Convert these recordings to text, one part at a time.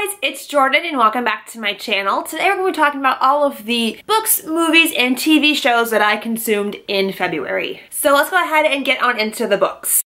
guys, it's Jordan and welcome back to my channel. Today we're going to be talking about all of the books, movies, and TV shows that I consumed in February. So let's go ahead and get on into the books.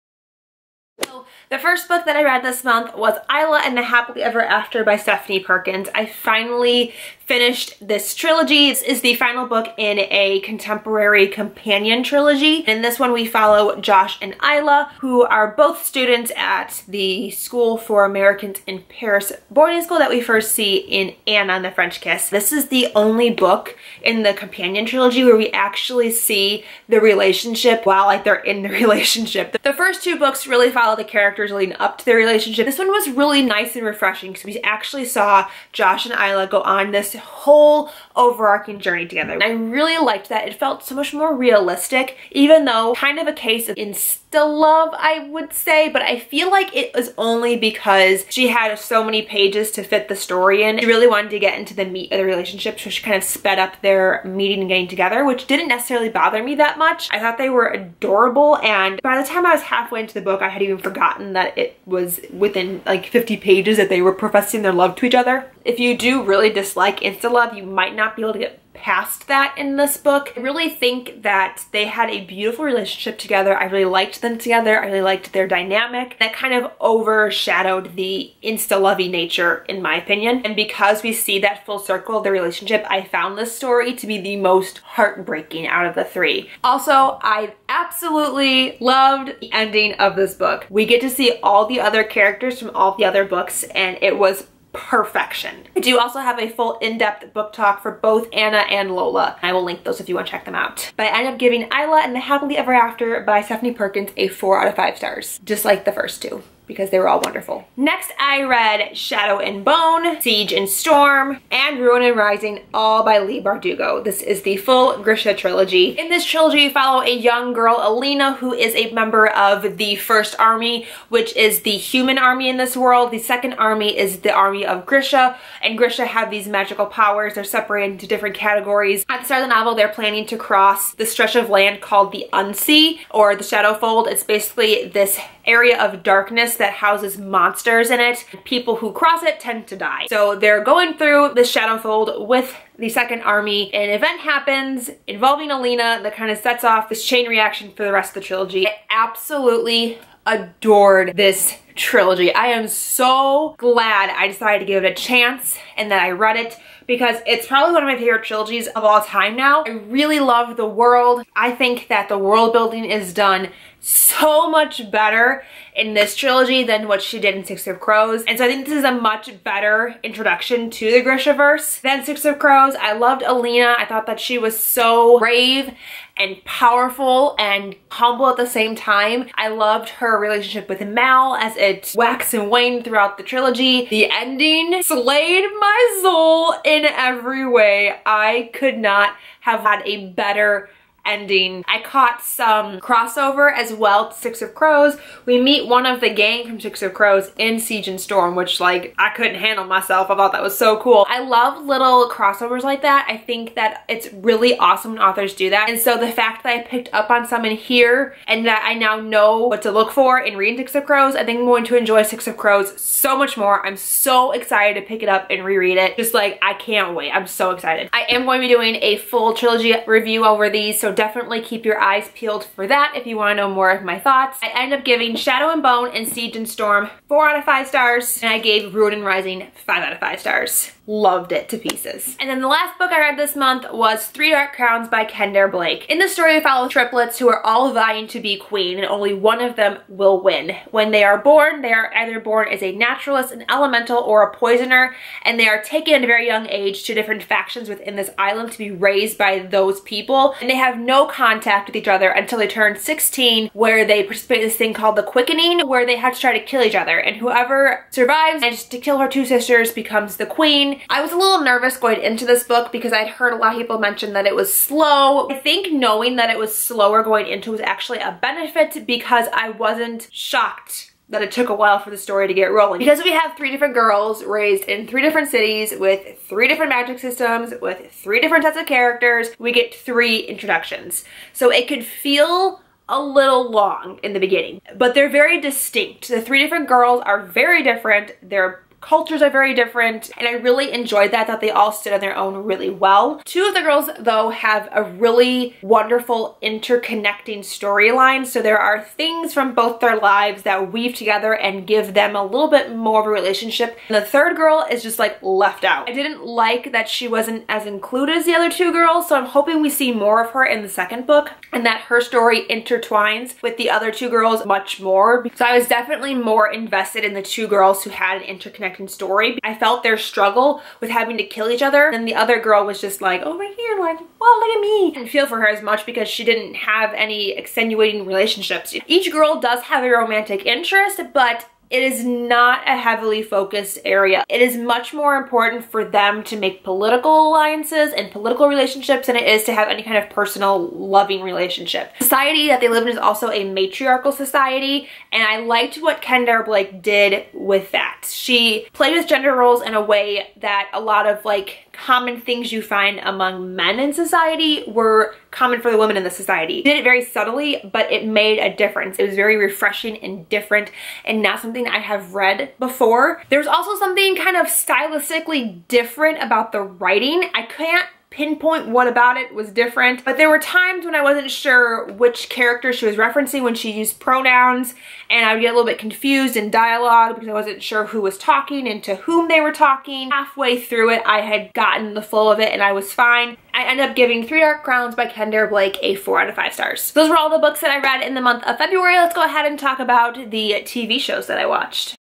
So the first book that I read this month was Isla and the Happily Ever After by Stephanie Perkins. I finally finished this trilogy. This is the final book in a contemporary companion trilogy. In this one we follow Josh and Isla, who are both students at the School for Americans in Paris boarding school that we first see in Anna and the French Kiss. This is the only book in the companion trilogy where we actually see the relationship while they're in the relationship. The first two books really follow the characters leading up to their relationship. This one was really nice and refreshing because we actually saw Josh and Isla go on this whole overarching journey together. And I really liked that. It felt so much more realistic, even though kind of a case of insta-love, I would say, but I feel like it was only because she had so many pages to fit the story in. She really wanted to get into the meat of the relationship, so she kind of sped up their meeting and getting together, which didn't necessarily bother me that much. I thought they were adorable, and by the time I was halfway into the book, I had even forgotten that it was within like 50 pages that they were professing their love to each other. If you do really dislike insta-love, you might not be able to get past that in this book. I really think that they had a beautiful relationship together. I really liked them together. I really liked their dynamic. That kind of overshadowed the insta-lovey nature, in my opinion. And because we see that full circle of the relationship, I found this story to be the most heartbreaking out of the three. Also, I absolutely loved the ending of this book. We get to see all the other characters from all the other books, and it was perfection. I do also have a full in-depth book talk for both Anna and Lola. I will link those if you want to check them out. But I ended up giving Isla and the Happily Ever After by Stephanie Perkins a 4 out of 5 stars, just like the first two, because they were all wonderful. Next, I read Shadow and Bone, Siege and Storm, and Ruin and Rising, all by Leigh Bardugo. This is the full Grisha trilogy. In this trilogy, you follow a young girl, Alina, who is a member of the First Army, which is the human army in this world. The Second Army is the army of Grisha, and Grisha have these magical powers. They're separated into different categories. At the start of the novel, they're planning to cross the stretch of land called the Unsea, or the Shadowfold. It's basically this area of darkness that houses monsters in it. People who cross it tend to die. So they're going through the Shadowfold with the Second Army. An event happens involving Alina that kind of sets off this chain reaction for the rest of the trilogy. I absolutely adored this trilogy. I am so glad I decided to give it a chance and that I read it, because it's probably one of my favorite trilogies of all time now. I really love the world. I think that the world building is done so much better in this trilogy than what she did in Six of Crows. And so I think this is a much better introduction to the Grishaverse than Six of Crows. I loved Alina. I thought that she was so brave and powerful and humble at the same time. I loved her relationship with Mal as it waxed and waned throughout the trilogy. The ending slayed my soul in every way. I could not have had a better ending. I caught some crossover as well to Six of Crows. We meet one of the gang from Six of Crows in Siege and Storm, which I couldn't handle myself. I thought that was so cool. I love little crossovers like that. I think that it's really awesome when authors do that. And so the fact that I picked up on some in here and that I now know what to look for in reading Six of Crows, I think I'm going to enjoy Six of Crows so much more. I'm so excited to pick it up and reread it. Just I can't wait. I'm so excited. I am going to be doing a full trilogy review over these, so definitely keep your eyes peeled for that if you want to know more of my thoughts. I ended up giving Shadow and Bone and Siege and Storm 4 out of 5 stars, and I gave Ruin and Rising 5 out of 5 stars. Loved it to pieces. And then the last book I read this month was Three Dark Crowns by Kendare. In the story, we follow triplets who are all vying to be queen, and only one of them will win. When they are born, they are either born as a naturalist, an elemental, or a poisoner, and they are taken at a very young age to different factions within this island to be raised by those people, and they have no contact with each other until they turn 16, where they participate in this thing called the Quickening, where they have to try to kill each other, and whoever survives and to kill her 2 sisters becomes the queen. I was a little nervous going into this book because I'd heard a lot of people mention that it was slow. I think knowing that it was slower going into was actually a benefit, because I wasn't shocked that it took a while for the story to get rolling. Because we have 3 different girls raised in 3 different cities with 3 different magic systems, with 3 different sets of characters, we get 3 introductions. So it could feel a little long in the beginning, but they're very distinct. The 3 different girls are very different. They're cultures are very different, and I really enjoyed that they all stood on their own really well. Two of the girls, though, have a really wonderful interconnecting storyline, so there are things from both their lives that weave together and give them a little bit more of a relationship. And the third girl is just like left out. I didn't like that she wasn't as included as the other two girls, so I'm hoping we see more of her in the second book and that her story intertwines with the other two girls much more. So I was definitely more invested in the two girls who had an interconnecting story. I felt their struggle with having to kill each other, and the other girl was just like over here like, well, look at me. I didn't feel for her as much because she didn't have any extenuating relationships. Each girl does have a romantic interest, but it is not a heavily focused area. It is much more important for them to make political alliances and political relationships than it is to have any kind of personal loving relationship. The society that they live in is also a matriarchal society, and I liked what Kendare Blake did with that. She played with gender roles in a way that a lot of like common things you find among men in society were common for the women in the society. She did it very subtly, but it made a difference. It was very refreshing and different and not something I have read before. There's also something kind of stylistically different about the writing. I can't pinpoint what about it was different, but there were times when I wasn't sure which character she was referencing when she used pronouns, and I would get a little bit confused in dialogue because I wasn't sure who was talking and to whom they were talking. Halfway through it, I had gotten the flow of it and I was fine. I ended up giving Three Dark Crowns by Kendare Blake a 4 out of 5 stars. Those were all the books that I read in the month of February. Let's go ahead and talk about the TV shows that I watched.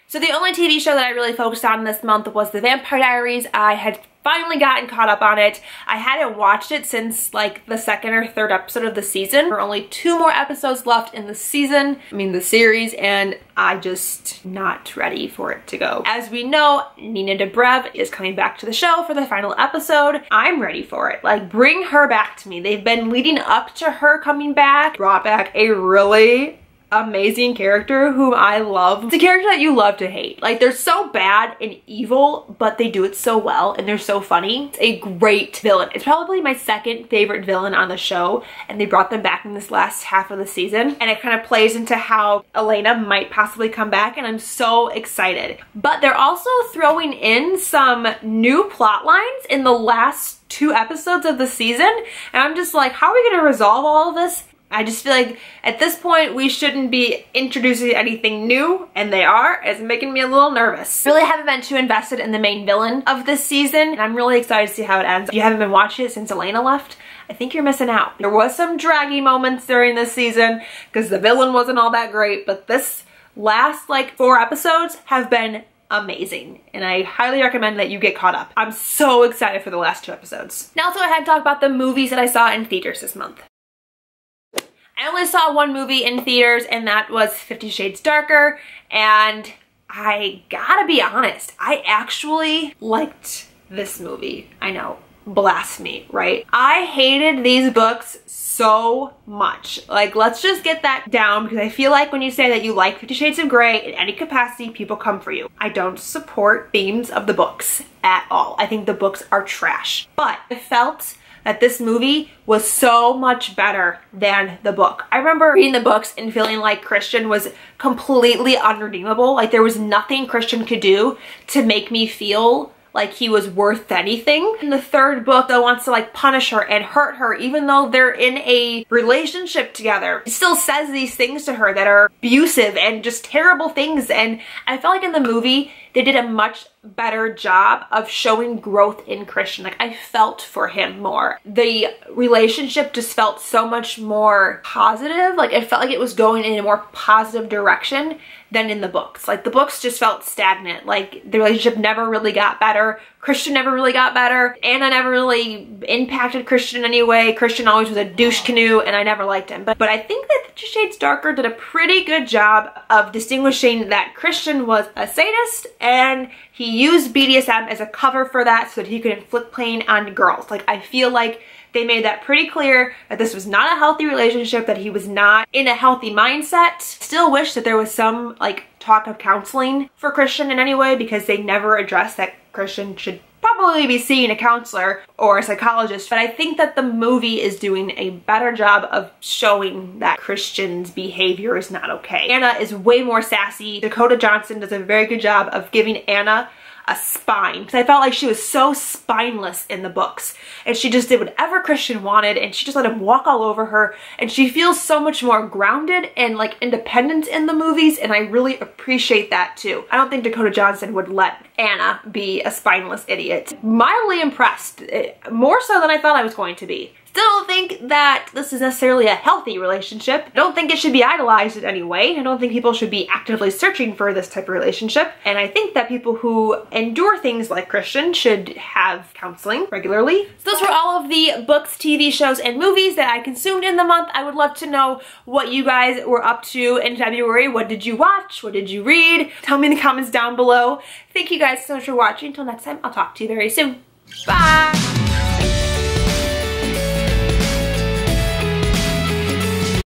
So the only TV show that I really focused on this month was The Vampire Diaries. I had finally gotten caught up on it. I hadn't watched it since like the second or third episode of the season. There are only 2 more episodes left in the season, the series, and I just not ready for it to go. As we know, Nina Dobrev is coming back to the show for the final episode. I'm ready for it. Like, bring her back to me. They've been leading up to her coming back, brought back a really amazing character whom I love. It's a character that you love to hate. Like, they're so bad and evil, but they do it so well and they're so funny. It's a great villain. It's probably my second favorite villain on the show, and they brought them back in this last half of the season, and it kind of plays into how Elena might possibly come back, and I'm so excited. But they're also throwing in some new plot lines in the last 2 episodes of the season, and I'm just like, how are we gonna resolve all of this? I just feel like at this point we shouldn't be introducing anything new, and they are. It's making me a little nervous. Really haven't been too invested in the main villain of this season, and I'm really excited to see how it ends. If you haven't been watching it since Elena left, I think you're missing out. There was some draggy moments during this season because the villain wasn't all that great, but this last like 4 episodes have been amazing, and I highly recommend that you get caught up. I'm so excited for the last 2 episodes. Now let's go ahead and talk about the movies that I saw in theaters this month. I only saw 1 movie in theaters, and that was 50 Shades Darker, and I gotta be honest, I actually liked this movie. I know, blasphemy, right? I hated these books so much. Like, let's just get that down, because I feel like when you say that you like 50 Shades of Grey in any capacity, people come for you. I don't support themes of the books at all. I think the books are trash, but I felt that this movie was so much better than the book. I remember reading the books and feeling like Christian was completely unredeemable. Like, there was nothing Christian could do to make me feel like he was worth anything. In the 3rd book, though, wants to like punish her and hurt her even though they're in a relationship together. It still says these things to her that are abusive and just terrible things, and I felt like in the movie they did a much better job of showing growth in Christian. Like, I felt for him more. The relationship just felt so much more positive. Like, it felt like it was going in a more positive direction than in the books. Like, the books just felt stagnant. Like, the relationship never really got better. Christian never really got better. Anna never really impacted Christian in any way. Christian always was a douche canoe, and I never liked him. But I think that 50 Shades Darker did a pretty good job of distinguishing that Christian was a sadist, and he used BDSM as a cover for that so that he could inflict pain on girls. Like, I feel like they made that pretty clear that this was not a healthy relationship, that he was not in a healthy mindset. Still wish that there was some like talk of counseling for Christian in any way, because they never addressed that Christian should probably probably be seeing a counselor or a psychologist, but I think that the movie is doing a better job of showing that Christian's behavior is not okay. Anna is way more sassy. Dakota Johnson does a very good job of giving Anna a spine, because I felt like she was so spineless in the books, and she just did whatever Christian wanted, and she just let him walk all over her, and she feels so much more grounded and like independent in the movies, and I really appreciate that too. I don't think Dakota Johnson would let Anna be a spineless idiot. Mildly impressed, more so than I thought I was going to be. Still don't think that this is necessarily a healthy relationship. I don't think it should be idolized in any way. I don't think people should be actively searching for this type of relationship. And I think that people who endure things like Christian should have counseling regularly. So those were all of the books, TV shows, and movies that I consumed in the month. I would love to know what you guys were up to in February. What did you watch? What did you read? Tell me in the comments down below. Thank you guys so much for watching. Until next time, I'll talk to you very soon. Bye!